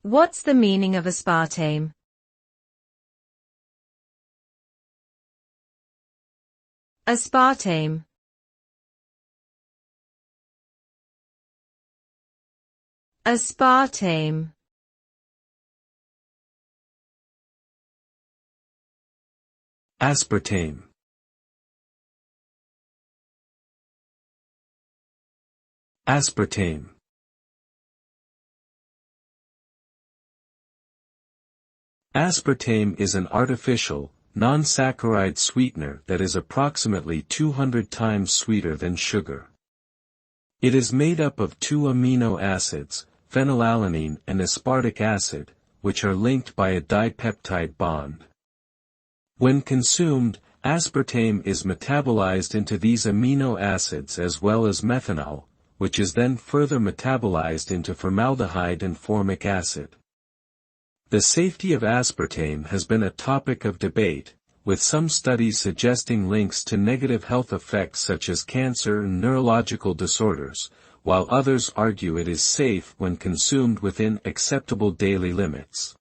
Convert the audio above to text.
What's the meaning of aspartame? Aspartame. Aspartame. Aspartame. Aspartame. Aspartame is an artificial, non-saccharide sweetener that is approximately 200 times sweeter than sugar. It is made up of two amino acids, phenylalanine and aspartic acid, which are linked by a dipeptide bond. When consumed, aspartame is metabolized into these amino acids as well as methanol, which is then further metabolized into formaldehyde and formic acid. The safety of aspartame has been a topic of debate, with some studies suggesting links to negative health effects such as cancer and neurological disorders, while others argue it is safe when consumed within acceptable daily limits.